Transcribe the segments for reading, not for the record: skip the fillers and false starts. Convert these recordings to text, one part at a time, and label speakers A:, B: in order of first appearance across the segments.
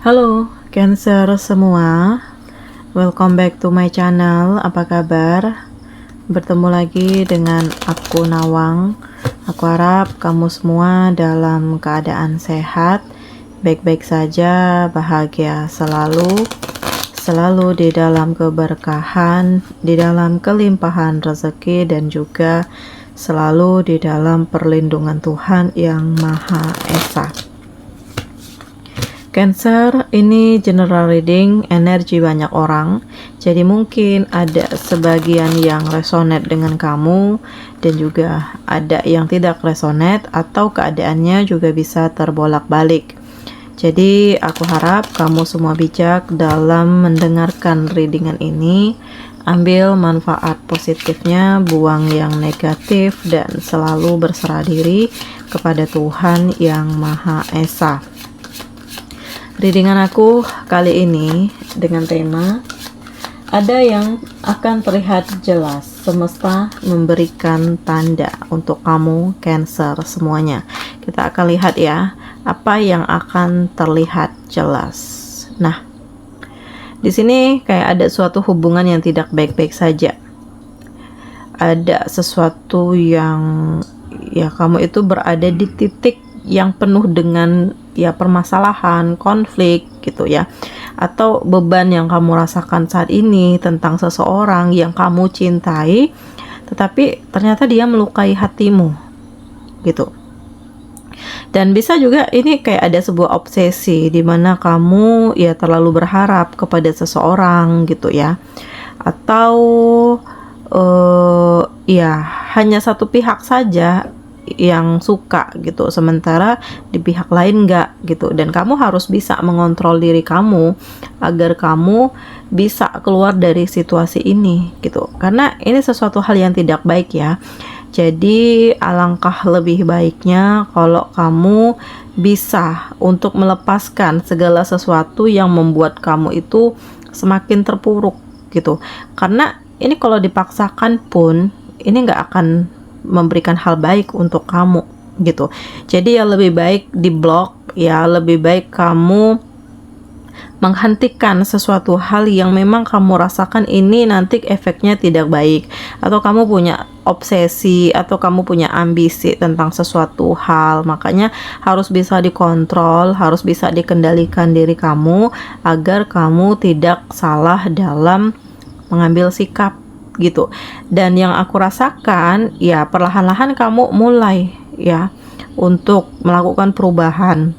A: Halo Cancer semua, welcome back to my channel. Apa kabar? Bertemu lagi dengan aku Nawang. Aku harap kamu semua dalam keadaan sehat, baik-baik saja, bahagia selalu, selalu di dalam keberkahan, di dalam kelimpahan rezeki, dan juga selalu di dalam perlindungan Tuhan yang Maha Esa. Cancer, ini general reading energi banyak orang, jadi mungkin ada sebagian yang resonate dengan kamu dan juga ada yang tidak resonate atau keadaannya juga bisa terbolak-balik. Jadi aku harap kamu semua bijak dalam mendengarkan readingan ini, ambil manfaat positifnya, buang yang negatif, dan selalu berserah diri kepada Tuhan yang Maha Esa. Readingan aku kali ini dengan tema ada yang akan terlihat jelas, semesta memberikan tanda untuk kamu Cancer semuanya. Kita akan lihat ya, apa yang akan terlihat jelas. Nah, di sini kayak ada suatu hubungan yang tidak baik-baik saja. Ada sesuatu yang ya kamu itu berada di titik yang penuh dengan ya permasalahan, konflik gitu ya, atau beban yang kamu rasakan saat ini tentang seseorang yang kamu cintai, tetapi ternyata dia melukai hatimu gitu. Dan bisa juga ini kayak ada sebuah obsesi di mana kamu ya terlalu berharap kepada seseorang gitu ya, atau ya hanya satu pihak saja yang suka gitu, sementara di pihak lain enggak gitu. Dan kamu harus bisa mengontrol diri kamu agar kamu bisa keluar dari situasi ini gitu, karena ini sesuatu hal yang tidak baik ya. Jadi alangkah lebih baiknya kalau kamu bisa untuk melepaskan segala sesuatu yang membuat kamu itu semakin terpuruk gitu, karena ini kalau dipaksakan pun ini nggak akan memberikan hal baik untuk kamu gitu. Jadi ya lebih baik diblok, ya lebih baik kamu menghentikan sesuatu hal yang memang kamu rasakan ini nanti efeknya tidak baik, atau kamu punya obsesi atau kamu punya ambisi tentang sesuatu hal. Makanya harus bisa dikontrol, harus bisa dikendalikan diri kamu agar kamu tidak salah dalam mengambil sikap gitu. Dan yang aku rasakan ya perlahan-lahan kamu mulai ya untuk melakukan perubahan,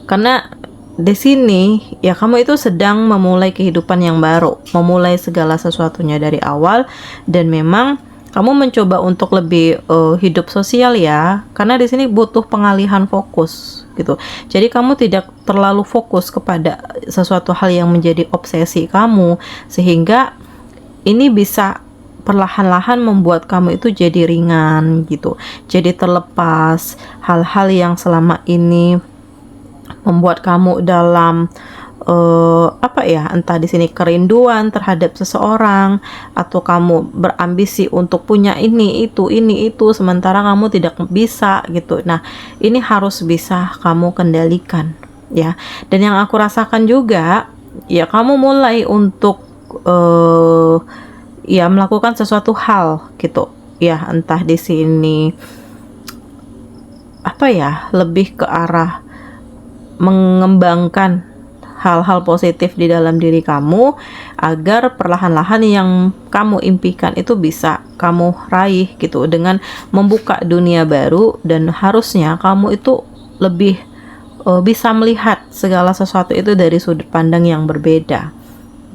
A: karena di sini ya kamu itu sedang memulai kehidupan yang baru, memulai segala sesuatunya dari awal. Dan memang kamu mencoba untuk lebih hidup sosial ya, karena di sini butuh pengalihan fokus gitu. Jadi kamu tidak terlalu fokus kepada sesuatu hal yang menjadi obsesi kamu, sehingga ini bisa perlahan-lahan membuat kamu itu jadi ringan gitu, jadi terlepas hal-hal yang selama ini membuat kamu dalam apa ya, entah di sini kerinduan terhadap seseorang, atau kamu berambisi untuk punya ini itu, sementara kamu tidak bisa gitu. Nah, ini harus bisa kamu kendalikan ya. Dan yang aku rasakan juga ya, kamu mulai untuk ya melakukan sesuatu hal gitu ya, entah di sini apa ya, lebih ke arah mengembangkan hal-hal positif di dalam diri kamu agar perlahan-lahan yang kamu impikan itu bisa kamu raih gitu, dengan membuka dunia baru. Dan harusnya kamu itu lebih bisa melihat segala sesuatu itu dari sudut pandang yang berbeda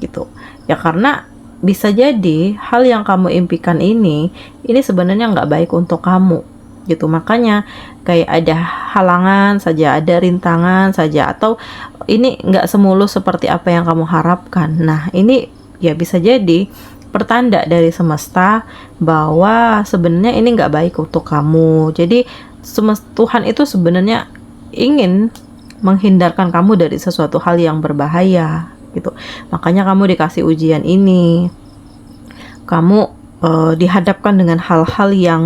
A: gitu ya, karena bisa jadi hal yang kamu impikan ini sebenarnya nggak baik untuk kamu gitu. Makanya kayak ada halangan saja, ada rintangan saja, atau ini nggak semulus seperti apa yang kamu harapkan. Nah, ini ya bisa jadi pertanda dari semesta bahwa sebenarnya ini nggak baik untuk kamu. Jadi Tuhan itu sebenarnya ingin menghindarkan kamu dari sesuatu hal yang berbahaya gitu. Makanya kamu dikasih ujian ini, kamu dihadapkan dengan hal-hal yang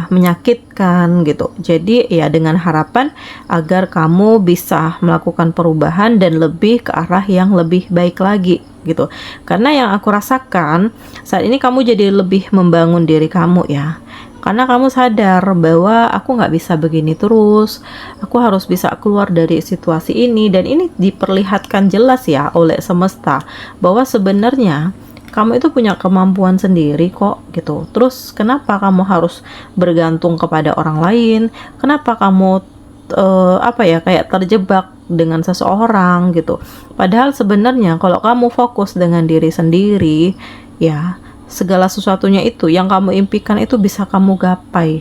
A: menyakitkan gitu. Jadi ya dengan harapan agar kamu bisa melakukan perubahan dan lebih ke arah yang lebih baik lagi gitu. Karena yang aku rasakan saat ini kamu jadi lebih membangun diri kamu ya. Karena kamu sadar bahwa aku nggak bisa begini terus, aku harus bisa keluar dari situasi ini, dan ini diperlihatkan jelas ya oleh semesta bahwa sebenarnya kamu itu punya kemampuan sendiri kok gitu. Terus kenapa kamu harus bergantung kepada orang lain? Kenapa kamu kayak terjebak dengan seseorang gitu? Padahal sebenarnya kalau kamu fokus dengan diri sendiri, ya segala sesuatunya itu yang kamu impikan itu bisa kamu gapai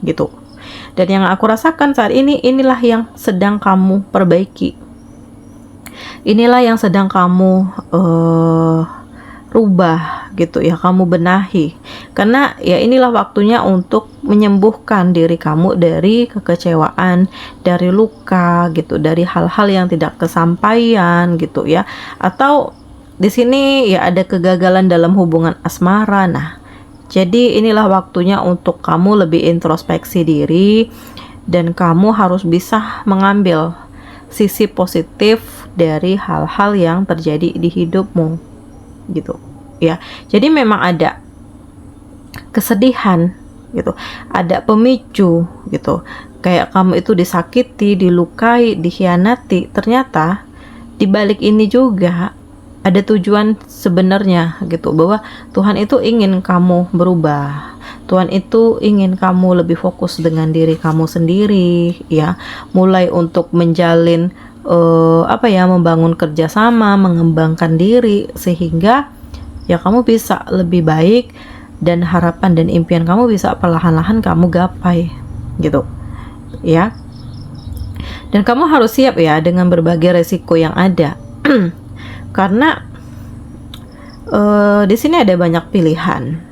A: gitu. Dan yang aku rasakan saat ini, inilah yang sedang kamu perbaiki, inilah yang sedang kamu rubah gitu ya, kamu benahi. Karena ya inilah waktunya untuk menyembuhkan diri kamu dari kekecewaan, dari luka gitu, dari hal-hal yang tidak kesampaian gitu ya. Atau di sini ya ada kegagalan dalam hubungan asmara. Nah, jadi inilah waktunya untuk kamu lebih introspeksi diri, dan kamu harus bisa mengambil sisi positif dari hal-hal yang terjadi di hidupmu gitu ya. Jadi memang ada kesedihan gitu, ada pemicu gitu, kayak kamu itu disakiti, dilukai, dikhianati. Ternyata di balik ini juga ada tujuan sebenarnya gitu, bahwa Tuhan itu ingin kamu berubah. Tuhan itu ingin kamu lebih fokus dengan diri kamu sendiri ya, mulai untuk menjalin membangun kerjasama, mengembangkan diri, sehingga ya kamu bisa lebih baik, dan harapan dan impian kamu bisa perlahan-lahan kamu gapai gitu ya. Dan kamu harus siap ya dengan berbagai resiko yang ada. Karena di sini ada banyak pilihan.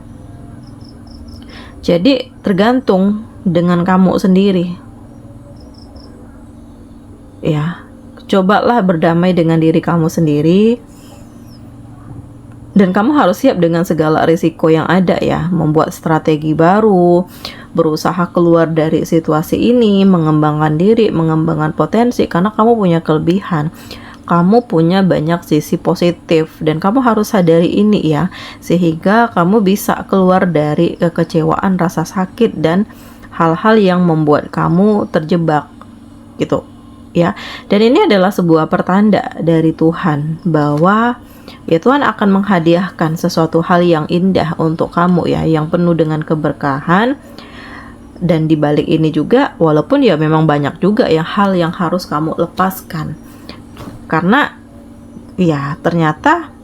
A: Jadi tergantung dengan kamu sendiri. Ya, cobalah berdamai dengan diri kamu sendiri. Dan kamu harus siap dengan segala risiko yang ada ya, membuat strategi baru, berusaha keluar dari situasi ini, mengembangkan diri, mengembangkan potensi, karena kamu punya kelebihan. Kamu punya banyak sisi positif, dan kamu harus sadari ini ya, sehingga kamu bisa keluar dari kekecewaan, rasa sakit, dan hal-hal yang membuat kamu terjebak gitu ya. Dan ini adalah sebuah pertanda dari Tuhan bahwa ya Tuhan akan menghadiahkan sesuatu hal yang indah untuk kamu ya, yang penuh dengan keberkahan. Dan di balik ini juga, walaupun ya memang banyak juga yang hal yang harus kamu lepaskan, karena ya ternyata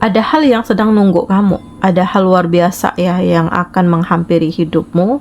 A: ada hal yang sedang nunggu kamu, ada hal luar biasa ya yang akan menghampiri hidupmu.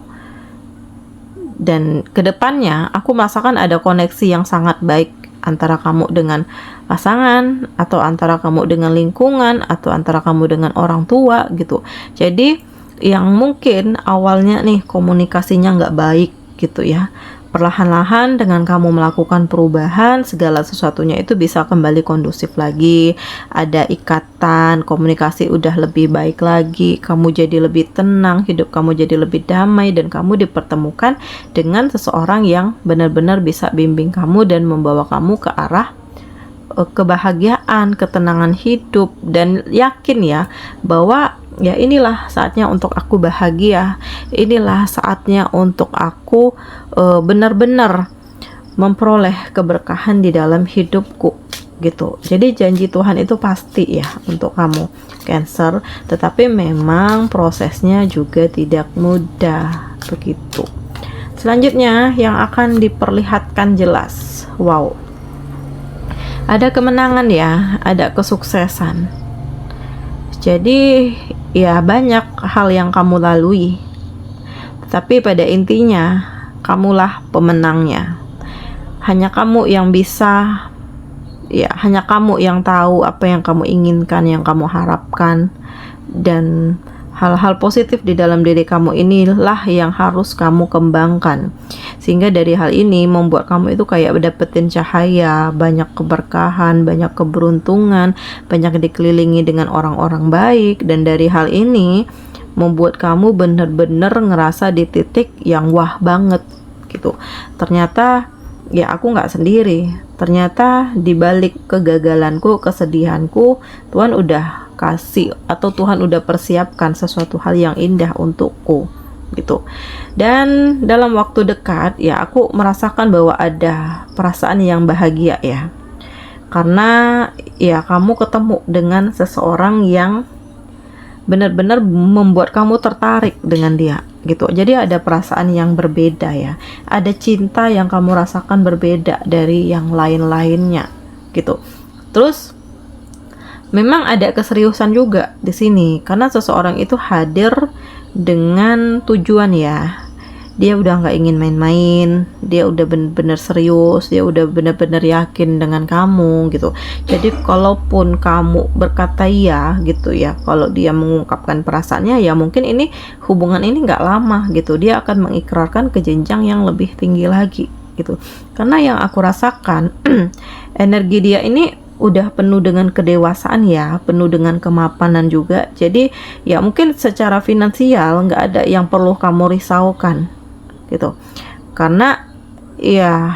A: Dan kedepannya aku merasakan ada koneksi yang sangat baik antara kamu dengan pasangan, atau antara kamu dengan lingkungan, atau antara kamu dengan orang tua gitu. Jadi yang mungkin awalnya nih komunikasinya nggak baik gitu ya, perlahan-lahan dengan kamu melakukan perubahan, segala sesuatunya itu bisa kembali kondusif lagi. Ada ikatan, komunikasi udah lebih baik lagi, kamu jadi lebih tenang, hidup kamu jadi lebih damai, dan kamu dipertemukan dengan seseorang yang benar-benar bisa bimbing kamu dan membawa kamu ke arah kebahagiaan, ketenangan hidup. Dan yakin ya bahwa ya inilah saatnya untuk aku bahagia, inilah saatnya untuk aku benar-benar memperoleh keberkahan di dalam hidupku gitu. Jadi janji Tuhan itu pasti ya untuk kamu Cancer, tetapi memang prosesnya juga tidak mudah begitu. Selanjutnya yang akan diperlihatkan jelas, wow, ada kemenangan ya, ada kesuksesan. Jadi ya banyak hal yang kamu lalui, tapi pada intinya kamulah pemenangnya. Hanya kamu yang bisa, ya hanya kamu yang tahu apa yang kamu inginkan, yang kamu harapkan. Dan hal-hal positif di dalam diri kamu inilah yang harus kamu kembangkan, sehingga dari hal ini membuat kamu itu kayak dapetin cahaya, banyak keberkahan, banyak keberuntungan, banyak dikelilingi dengan orang-orang baik. Dan dari hal ini membuat kamu bener-bener ngerasa di titik yang wah banget gitu. Ternyata ya aku nggak sendiri, ternyata di balik kegagalanku, kesedihanku, Tuhan udah kasih atau Tuhan udah persiapkan sesuatu hal yang indah untukku gitu. Dan dalam waktu dekat ya aku merasakan bahwa ada perasaan yang bahagia ya, karena ya kamu ketemu dengan seseorang yang benar-benar membuat kamu tertarik dengan dia gitu. Jadi ada perasaan yang berbeda ya, ada cinta yang kamu rasakan berbeda dari yang lain-lainnya gitu. Terus memang ada keseriusan juga di sini karena seseorang itu hadir dengan tujuan ya. Dia udah nggak ingin main-main, dia udah bener-bener serius, dia udah bener-bener yakin dengan kamu gitu. Jadi kalaupun kamu berkata iya gitu ya, kalau dia mengungkapkan perasaannya ya mungkin ini hubungan ini nggak lama gitu, dia akan mengikrarkan ke jenjang yang lebih tinggi lagi gitu. Karena yang aku rasakan energi dia ini udah penuh dengan kedewasaan ya, penuh dengan kemapanan juga. Jadi ya mungkin secara finansial nggak ada yang perlu kamu risaukan gitu, karena ya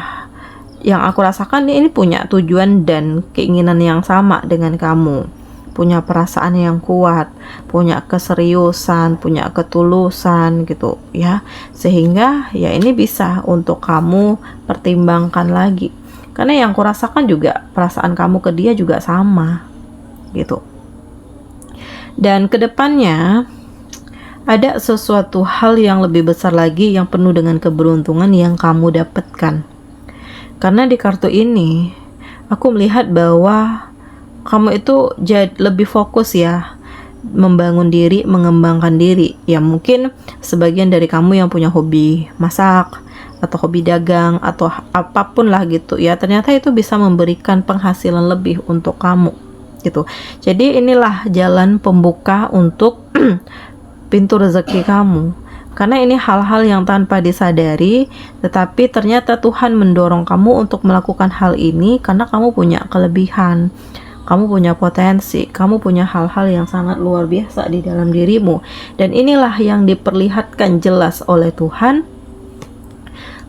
A: yang aku rasakan ini punya tujuan dan keinginan yang sama dengan kamu, punya perasaan yang kuat, punya keseriusan, punya ketulusan gitu ya, sehingga ya ini bisa untuk kamu pertimbangkan lagi, karena yang aku rasakan juga perasaan kamu ke dia juga sama gitu. Dan kedepannya ada sesuatu hal yang lebih besar lagi yang penuh dengan keberuntungan yang kamu dapatkan. Karena di kartu ini, aku melihat bahwa kamu itu lebih fokus ya, membangun diri, mengembangkan diri. Ya mungkin sebagian dari kamu yang punya hobi masak, atau hobi dagang, atau apapun lah gitu ya. Ternyata itu bisa memberikan penghasilan lebih untuk kamu gitu. Jadi inilah jalan pembuka untuk pintu rezeki kamu, karena ini hal-hal yang tanpa disadari, tetapi ternyata Tuhan mendorong kamu untuk melakukan hal ini karena kamu punya kelebihan, kamu punya potensi, kamu punya hal-hal yang sangat luar biasa di dalam dirimu. Dan inilah yang diperlihatkan jelas oleh Tuhan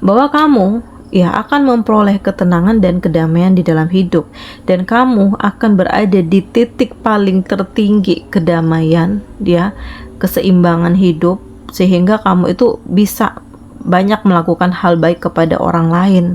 A: bahwa kamu ya akan memperoleh ketenangan dan kedamaian di dalam hidup, dan kamu akan berada di titik paling tertinggi kedamaian ya, keseimbangan hidup, sehingga kamu itu bisa banyak melakukan hal baik kepada orang lain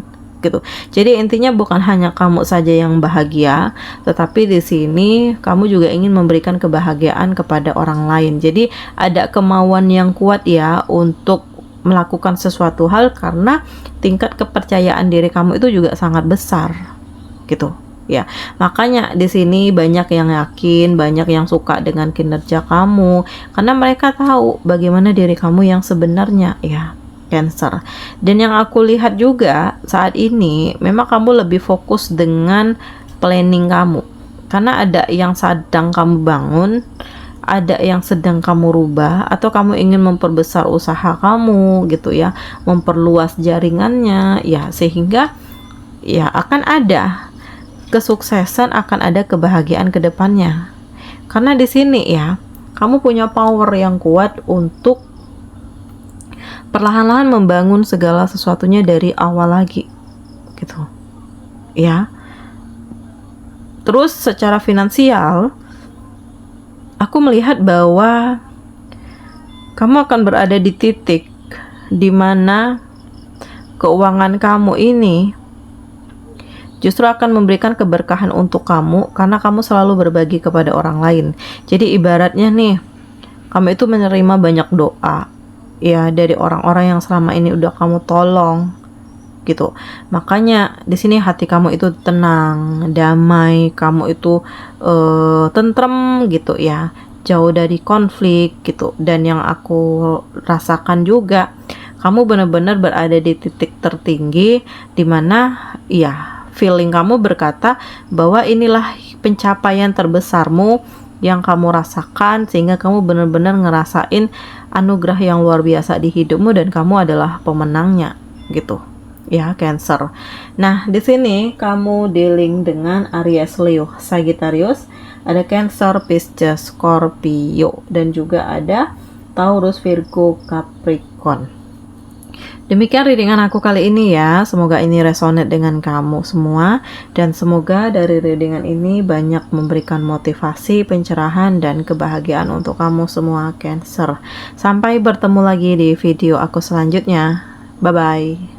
A: gitu. Jadi intinya bukan hanya kamu saja yang bahagia, tetapi di sini kamu juga ingin memberikan kebahagiaan kepada orang lain. Jadi ada kemauan yang kuat ya untuk melakukan sesuatu hal, karena tingkat kepercayaan diri kamu itu juga sangat besar gitu ya. Makanya di sini banyak yang yakin, banyak yang suka dengan kinerja kamu, karena mereka tahu bagaimana diri kamu yang sebenarnya ya, Cancer. Dan yang aku lihat juga saat ini memang kamu lebih fokus dengan planning kamu, karena ada yang sedang kamu bangun, ada yang sedang kamu rubah, atau kamu ingin memperbesar usaha kamu gitu ya, memperluas jaringannya ya, sehingga ya akan ada kesuksesan, akan ada kebahagiaan ke depannya. Karena di sini ya, kamu punya power yang kuat untuk perlahan-lahan membangun segala sesuatunya dari awal lagi gitu ya. Terus secara finansial, aku melihat bahwa kamu akan berada di titik di mana keuangan kamu ini justru akan memberikan keberkahan untuk kamu, karena kamu selalu berbagi kepada orang lain. Jadi ibaratnya nih, kamu itu menerima banyak doa ya dari orang-orang yang selama ini udah kamu tolong gitu. Makanya di sini hati kamu itu tenang, damai, kamu itu tentrem gitu ya, jauh dari konflik gitu. Dan yang aku rasakan juga, kamu benar-benar berada di titik tertinggi di mana ya feeling kamu berkata bahwa inilah pencapaian terbesarmu yang kamu rasakan, sehingga kamu benar-benar ngerasain anugerah yang luar biasa di hidupmu dan kamu adalah pemenangnya gitu ya, Cancer. Nah, di sini kamu dealing dengan Aries, Leo, Sagittarius, ada Cancer, Pisces, Scorpio, dan juga ada Taurus, Virgo, Capricorn. Demikian readingan aku kali ini ya. Semoga ini resonate dengan kamu semua, dan semoga dari readingan ini banyak memberikan motivasi, pencerahan, dan kebahagiaan untuk kamu semua Cancer. Sampai bertemu lagi di video aku selanjutnya. Bye bye.